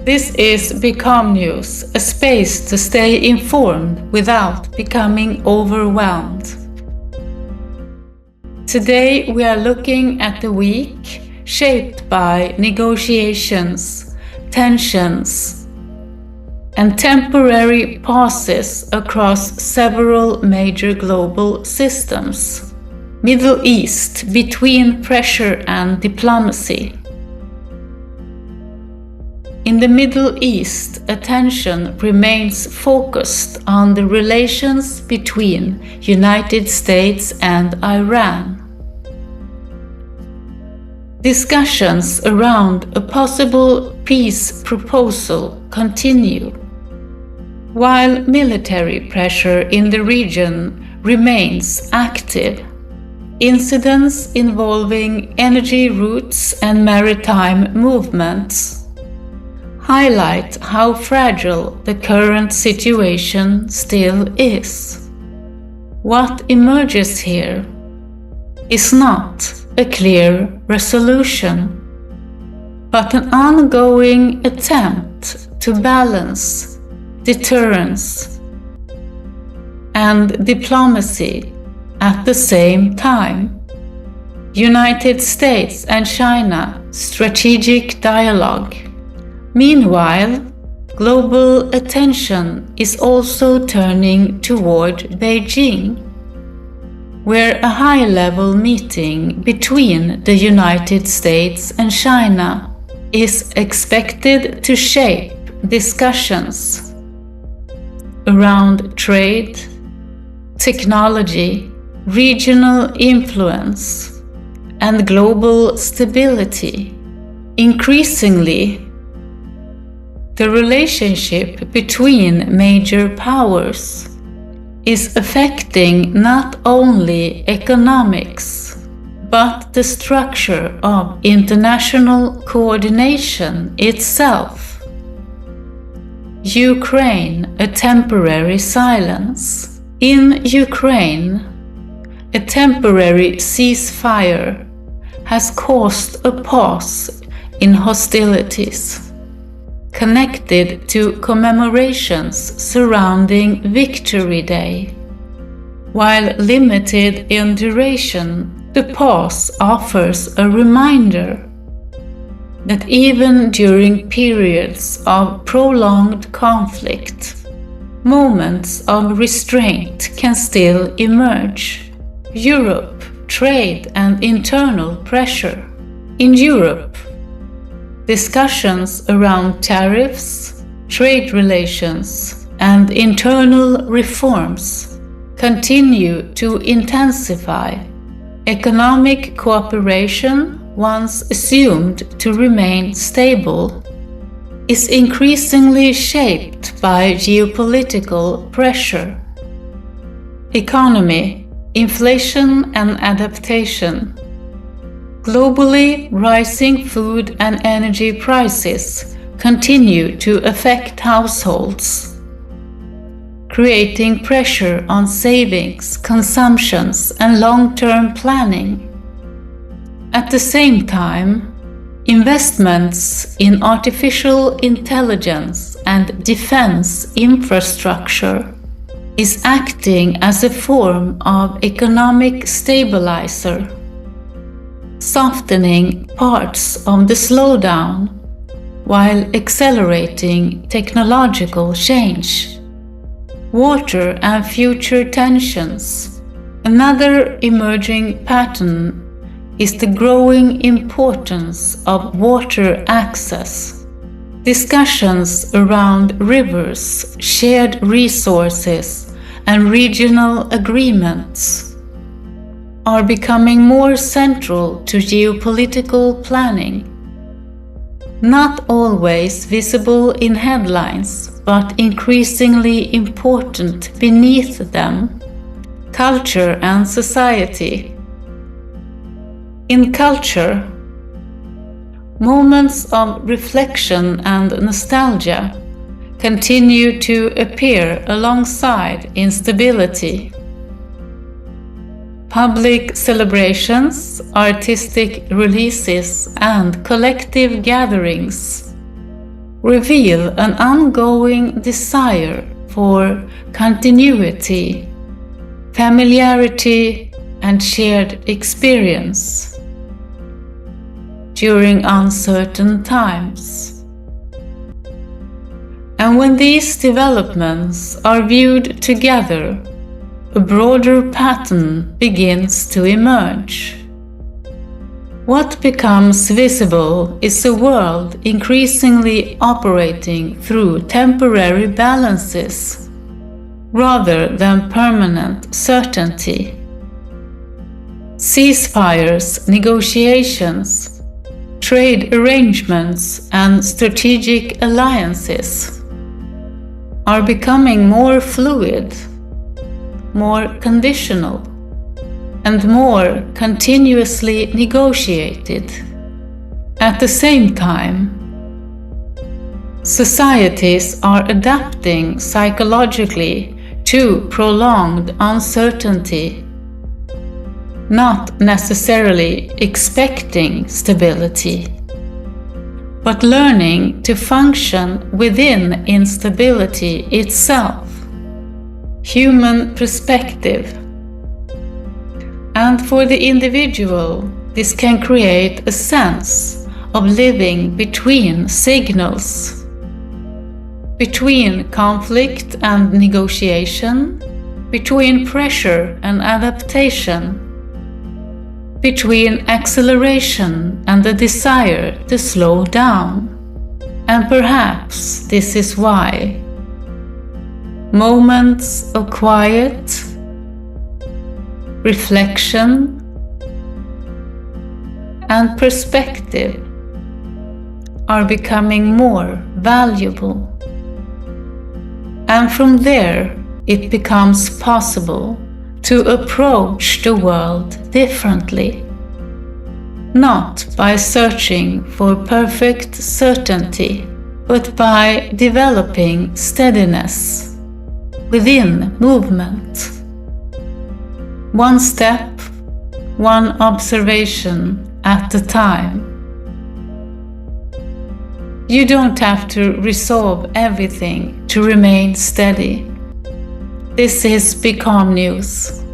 This is BeCalmNews, a space to stay informed without becoming overwhelmed. Today we are looking at the week shaped by negotiations, tensions, and temporary pauses across several major global systems. Middle East, between pressure and diplomacy. In the Middle East, attention remains focused on the relations between United States and Iran. Discussions around a possible peace proposal continue, while military pressure in the region remains active. Incidents involving energy routes and maritime movements highlight how fragile the current situation still is. What emerges here is not a clear resolution, but an ongoing attempt to balance deterrence and diplomacy at the same time. United States and China strategic dialogue. Meanwhile, global attention is also turning toward Beijing, where a high-level meeting between the United States and China is expected to shape discussions around trade, technology, regional influence, and global stability. Increasingly, the relationship between major powers is affecting not only economics, but the structure of international coordination itself. Ukraine, a temporary silence. In Ukraine, a temporary ceasefire has caused a pause in hostilities, connected to commemorations surrounding Victory Day. While limited in duration, the pause offers a reminder that even during periods of prolonged conflict, moments of restraint can still emerge. Europe, trade and internal pressure. In Europe, discussions around tariffs, trade relations, and internal reforms continue to intensify. Economic cooperation, once assumed to remain stable, is increasingly shaped by geopolitical pressure. Economy, inflation and adaptation. Globally, rising food and energy prices continue to affect households, creating pressure on savings, consumptions, and long-term planning. At the same time, investments in artificial intelligence and defense infrastructure is acting as a form of economic stabilizer, softening parts of the slowdown while accelerating technological change. Water and future tensions. Another emerging pattern is the growing importance of water access. Discussions around rivers, shared resources, and regional agreements are becoming more central to geopolitical planning. Not always visible in headlines, but increasingly important beneath them. Culture and society. In culture, moments of reflection and nostalgia continue to appear alongside instability. Public celebrations, artistic releases, and collective gatherings reveal an ongoing desire for continuity, familiarity, and shared experience during uncertain times. And when these developments are viewed together, a broader pattern begins to emerge. What becomes visible is a world increasingly operating through temporary balances rather than permanent certainty. Ceasefires, negotiations, trade arrangements, and strategic alliances are becoming more fluid, more conditional, and more continuously negotiated. At the same time, societies are adapting psychologically to prolonged uncertainty, not necessarily expecting stability, but learning to function within instability itself. Human perspective. And for the individual, this can create a sense of living between signals, between conflict and negotiation, between pressure and adaptation, between acceleration and the desire to slow down. And perhaps this is why moments of quiet, reflection, and perspective are becoming more valuable. And from there, it becomes possible to approach the world differently, not by searching for perfect certainty, but by developing steadiness within movement. One step, one observation at a time. You don't have to resolve everything to remain steady. This is BeCalmNews.